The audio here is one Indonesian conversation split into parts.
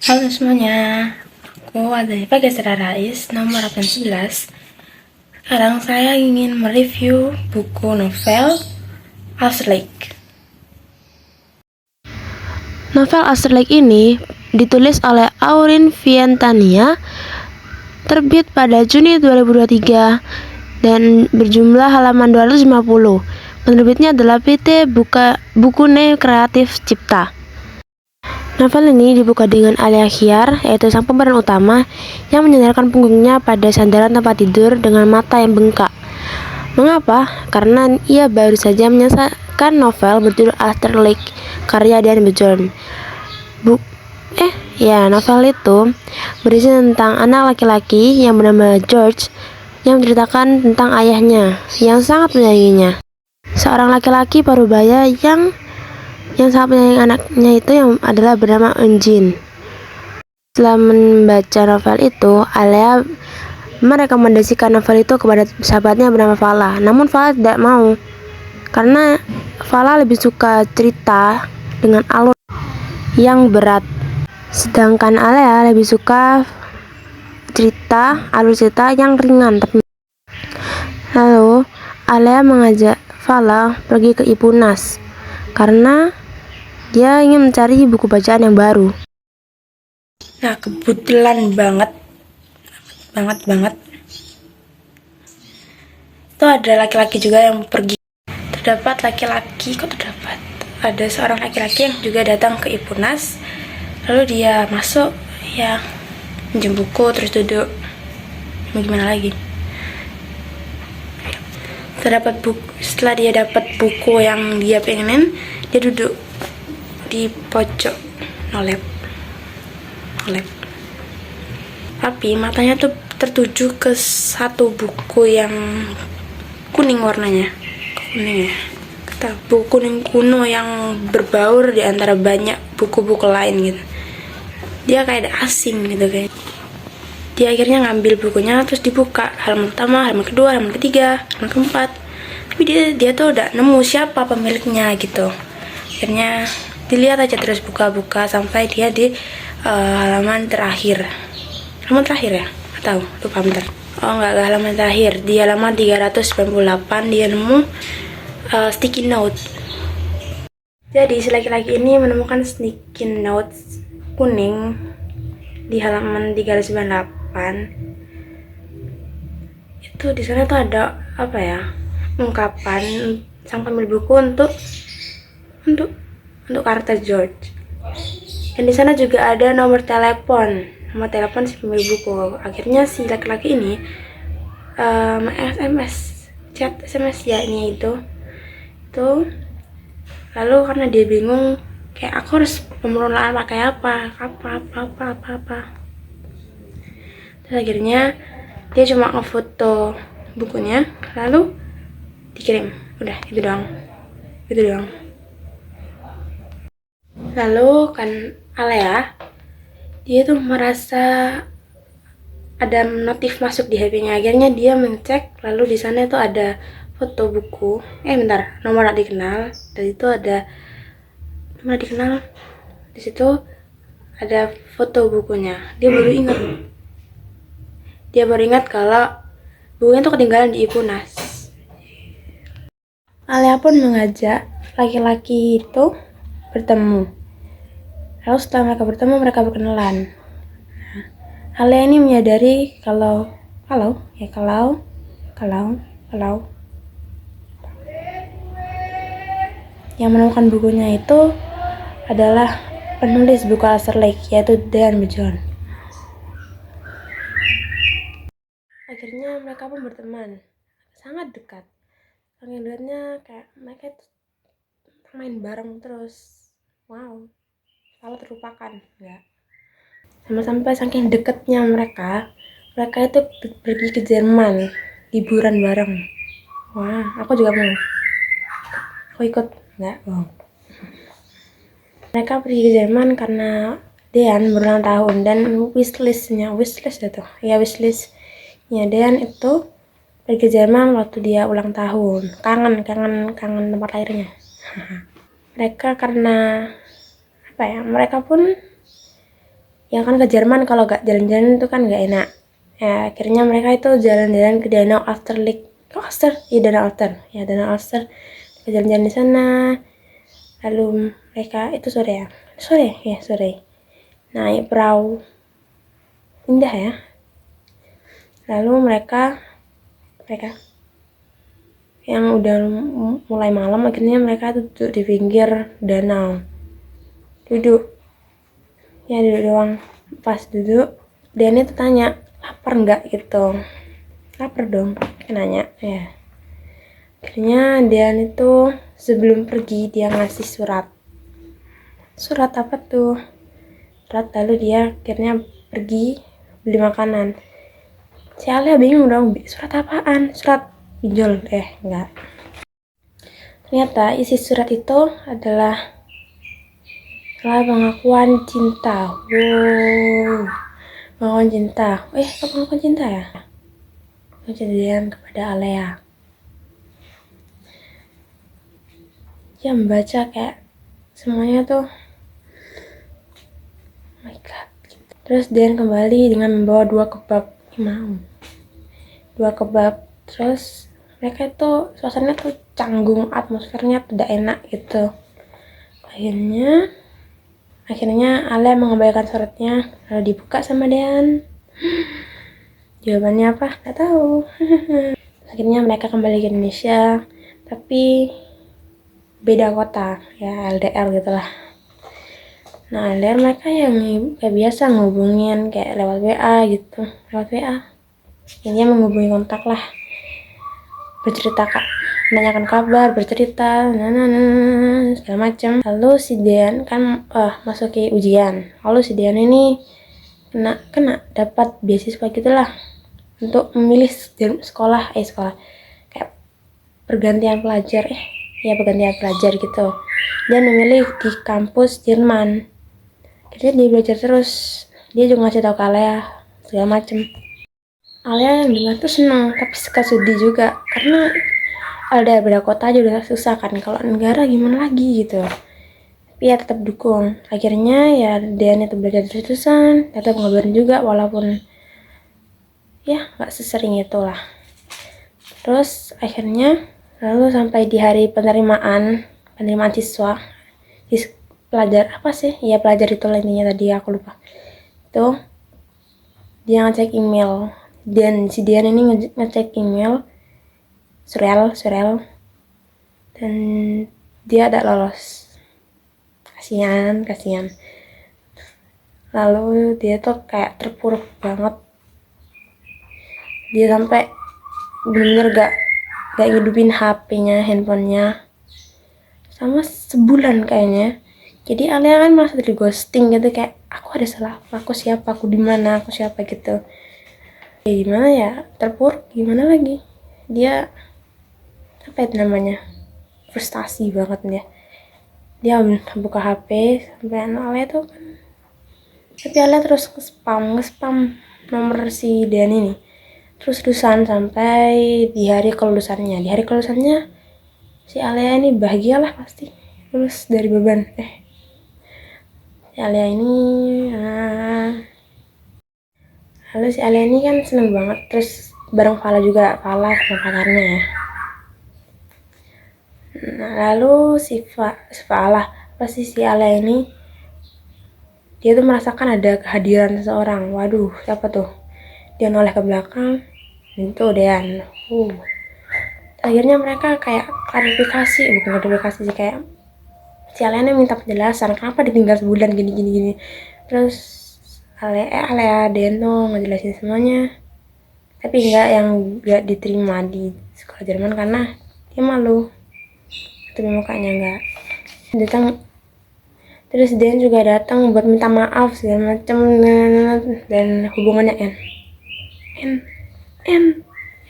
Halo semuanya, aku dari Pagasera Rais nomor 18. Sekarang saya ingin mereview buku novel Afterlife. Novel Afterlife ini ditulis oleh Aurin Vientania, terbit pada Juni 2023 dan berjumlah halaman 250. Penerbitnya adalah PT Bukune Kreatif Cipta. Novel ini dibuka dengan Alia Hyar, yaitu sang pemeran utama, yang menyandarkan punggungnya pada sandaran tempat tidur dengan mata yang bengkak. Mengapa? Karena ia baru saja menyelesaikan novel berjudul Afterlife, karya Dian Bjorn. Novel itu berisi tentang anak laki-laki yang bernama George, yang menceritakan tentang ayahnya yang sangat menyayanginya. Seorang laki-laki parubaya yang sangat menyayangi anaknya itu yang adalah bernama Eunjin. Setelah membaca novel itu, Alia merekomendasikan novel itu kepada sahabatnya bernama Fala. Namun Fala tidak mau, karena Fala lebih suka cerita dengan alur yang berat, sedangkan Alia lebih suka alur cerita yang ringan. Lalu Alia mengajak Fala pergi ke Ipunas karena dia ingin mencari buku bacaan yang baru. Nah, kebetulan banget itu ada laki-laki juga yang pergi. Ada seorang laki-laki yang juga datang ke Ipunas. Lalu dia masuk, ya, minjem buku, terus duduk. Mau gimana lagi? Setelah dia dapat buku yang dia pengenin, dia duduk di pojok nolep. Tapi matanya tuh tertuju ke satu buku yang kuning warnanya. Buku kuning kuno yang berbaur di antara banyak buku-buku lain gitu. Dia kayak ada asing gitu kayak. Dia akhirnya ngambil bukunya, terus dibuka halaman pertama, halaman kedua, halaman ketiga, halaman keempat. Tapi dia tuh udah nemu siapa pemiliknya gitu. Akhirnya dilihat aja terus buka-buka sampai dia di halaman terakhir ya? Atau lupa bentar. Oh enggak, halaman terakhir. Di halaman 398 dia nemu sticky note. Jadi si laki-laki ini menemukan sticky note kuning di halaman 398. Itu di sana tuh ada apa ya? Ungkapan sang pemilik buku untuk karakter George. Dan di sana juga ada nomor telepon si pemilik buku. Akhirnya si laki-laki ini chat SMS ya ini itu. Lalu karena dia bingung, kayak aku harus pemrograman pakai apa. Terus akhirnya dia cuma ngefoto bukunya, lalu dikirim. Udah, itu doang. Lalu kan Alea, dia tuh merasa ada notif masuk di HP-nya. Akhirnya dia mencek, lalu di sana itu ada foto buku. Nomor tak dikenal. Dan itu ada nomor dikenal. Di situ ada foto bukunya. Dia baru ingat kalau bukunya tuh ketinggalan di Ipunas. Alia pun mengajak laki-laki itu bertemu. Lalu setelah mereka bertemu, mereka berkenalan. Alia ini menyadari kalau yang menemukan bukunya itu adalah penulis buku Afterlife, yaitu Dian Bjorn. Akhirnya mereka pun berteman, sangat dekat. Saking dekatnya kayak mereka itu main bareng terus. Wow, kalau terlupakan enggak? Sampai saking dekatnya mereka itu pergi ke Jerman, liburan bareng. Wah, aku juga mau. Aku ikut enggak? Wow. Mereka pergi ke Jerman karena Dean berulang tahun dan wishlistnya Dean itu pergi ke Jerman waktu dia ulang tahun. Kangen tempat lahirnya. Mereka karena mereka pun Ya kan ke Jerman kalau gak jalan-jalan itu kan gak enak. Ya, akhirnya mereka itu jalan-jalan ke Danau Austerlitz. Auster, iya Danau Auster, ya Danau Auster. Jalan-jalan di sana. Lalu mereka itu sore ya, sore. Naik perahu, indah ya. Lalu mereka yang udah mulai malam, akhirnya mereka duduk di pinggir danau. Duduk doang. Pas duduk, Dian itu tanya, lapar nggak gitu. Lapar dong, nanya ya. Akhirnya Dian itu sebelum pergi dia ngasih surat. Surat apa tuh? Surat, lalu dia akhirnya pergi beli makanan. Si Alia bingung dong, surat apaan? Surat pinjol? Enggak. Ternyata isi surat itu adalah pengakuan cinta. Wow, pengakuan cinta. Apa pengakuan cinta ya? Kejadian kepada Alea. Dia membaca kayak semuanya tuh, oh my god. Terus Dian kembali dengan membawa 2 kebab. Mau 2 kebab. Terus mereka itu suasananya tuh canggung, atmosfernya tidak enak gitu. Akhirnya Alea mengembalikan suratnya, lalu dibuka sama Dian. Jawabannya apa? Gak tahu. Akhirnya mereka kembali ke Indonesia, tapi beda kota, ya LDR gitulah. Nah, LDR mereka yang kayak biasa ngehubungin kayak lewat WA gitu, lewat WA. Intinya menghubungi kontak lah, bercerita kak, menanyakan kabar, bercerita, segala macam. Lalu si Dian kan masuki ujian. Lalu si Dian ini kena dapat beasiswa gitulah untuk memilih sekolah kayak pergantian pelajar pergantian pelajar gitu. Dia memilih di kampus Jerman. Jadi dia belajar terus. Dia juga ngasih tahu ke Alea segala macem. Alea yang dengar tuh senang, tapi suka sedih juga karena ada beda kota aja udah susah kan, kalau negara gimana lagi gitu. Tapi ya tetap dukung. Akhirnya ya dia itu belajar terus-terusan, tetap ngabarin juga walaupun ya nggak sesering itulah. Terus akhirnya lalu sampai di hari penerimaan siswa, pelajar apa sih? Ya pelajar itu intinya tadi aku lupa. Itu dia ngecek email, dan si Dian ini ngecek email surel dan dia tidak lolos. Kasihan. Lalu dia tuh kayak terpuruk banget. Dia sampai bener gak hidupin HP-nya, handphonenya sama sebulan kayaknya. Jadi Alia kan merasa di ghosting gitu, kayak aku ada salah apa, aku siapa, aku di mana, aku siapa gitu. Ya gimana ya, terpuruk gimana lagi. Dia apa itu namanya, frustasi banget dia buka HP sampai Alia tuh kan, tapi Alia terus nge-spam nomor si Dian ini terus-terusan sampai di hari kelulusannya. Si Alia ini bahagialah pasti lulus dari beban. Si Alia ini lalu si Alia ini kan seneng banget, terus bareng Fala juga, Fala sama pacarnya ya. Nah, lalu si Fala pasti si Alia ini dia tuh merasakan ada kehadiran seseorang. Waduh, siapa tuh? Dia noleh ke belakang, itu Dean. Akhirnya mereka kayak klarifikasi sih, kayak si Alea minta penjelasan kenapa ditinggal sebulan gini. Terus Alea Dean tuh ngejelasin semuanya, tapi nggak diterima di sekolah Jerman karena dia malu, tapi mukanya nggak datang. Terus Dean juga datang buat minta maaf segala macam, dan hubungannya N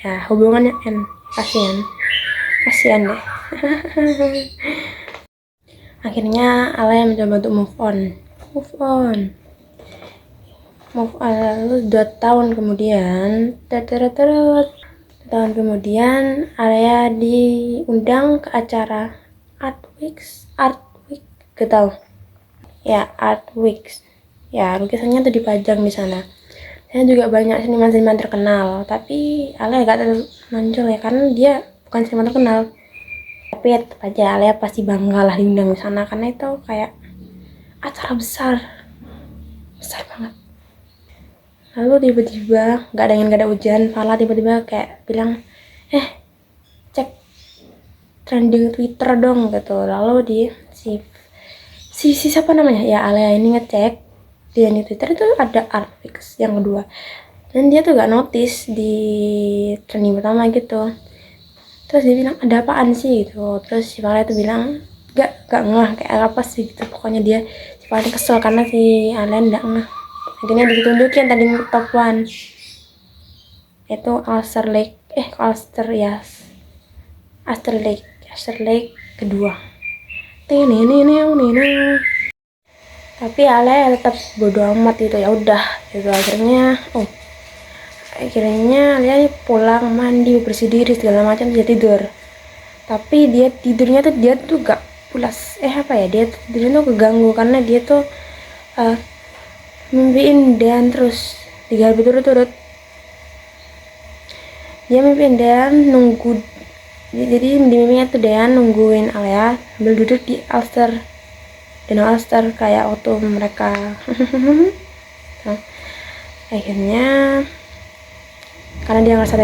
ya, hubungannya N. Kasihan deh. Akhirnya Alea mencoba untuk move on. Lalu 2 tahun kemudian, Alea diundang ke acara Art Week, gak tau ya, Art Week Ya lukisannya tuh dipajang di sana. Saya juga banyak seniman-seniman terkenal, tapi Alia gak terlalu nonjol ya karena dia bukan seniman terkenal. Tapi ya tetap aja Alia pasti bangga lah diundang di sana karena itu kayak acara besar, besar banget. Lalu tiba-tiba gak ada angin gak ada hujan, Fala tiba-tiba kayak bilang, cek trending Twitter dong gitu. Lalu si siapa namanya ya, Alia ini ngecek di Twitter itu ada artfix yang kedua, dan dia tuh gak notice di trending pertama gitu. Terus dia bilang ada apaan sih gitu. Terus si Fala itu bilang gak ngeh kayak apa sih gitu. Pokoknya dia si Fala kesel karena si Alia gak ngeh. Akhirnya ditunjukin tadi top 1 itu Alster Lake, Alster Lake kedua. Ini. Tapi Ale tetap bodo amat gitu, ya udah gitu. Akhirnya dia pulang mandi bersih diri segala macam, dia tidur. Tapi dia tidurnya tuh dia tuh gak pulas, dia tidurnya tuh keganggu karena dia tuh mimpiin Dan terus 3 hari berturut-turut. Dia mimpiin Dan nunggu, jadi di mimpinya tuh Dan nungguin Alia sambil duduk di Danau Alster kayak waktu mereka nah, akhirnya karena dia ngerasa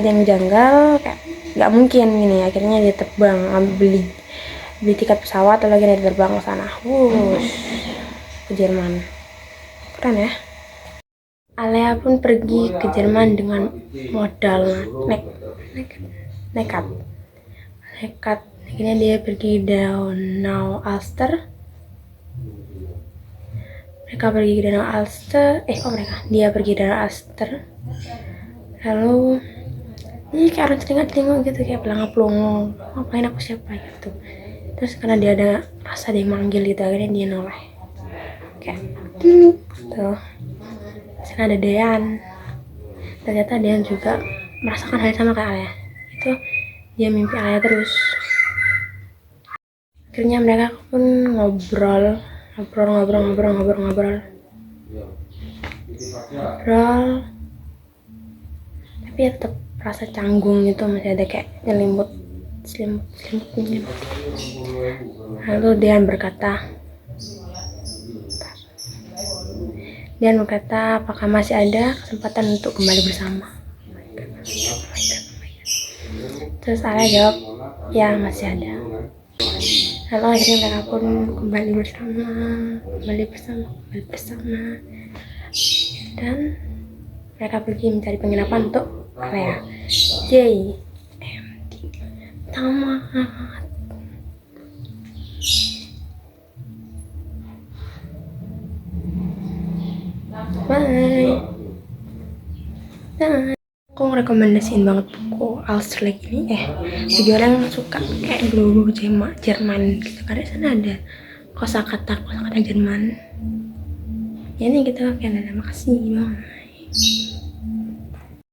ada yang janggal kayak nggak mungkin gini, akhirnya dia terbang, beli tiket pesawat, lalu akhirnya dia terbang ke sana, ke Jerman. Keren ya. Alea pun pergi ke Jerman dengan modal nekat. Akhirnya dia pergi Danau Alster. Dia pergi Danau Alster. Lalu ini kayak orang celingak-celinguk gitu, kayak pelongo-pelongo, ngapain aku siapa gitu. Terus karena dia ada rasa dia manggil gitu, akhirnya dia noleh kayak gitu. Terus ada Dean, ternyata Dean juga merasakan hal yang sama kayak Alia. Itu dia mimpi Alia terus. Akhirnya mereka pun ngobrol, tapi ya tetap rasa canggung gitu, masih ada kayak selimutnya. Lalu Dean berkata, apakah masih ada kesempatan untuk kembali bersama? Terus Alia jawab, ya masih ada. Lalu akhirnya mereka pun kembali bersama, dan mereka pergi mencari penginapan untuk Alia. JMT tamat. Bye. Aku rekomendasiin banget buku Alster Lake ini. Bagi orang yang suka kayak berbau Jerman gitu, karena sana ada kosakata Jerman. Ya ini kita pakai. Makasih, bye.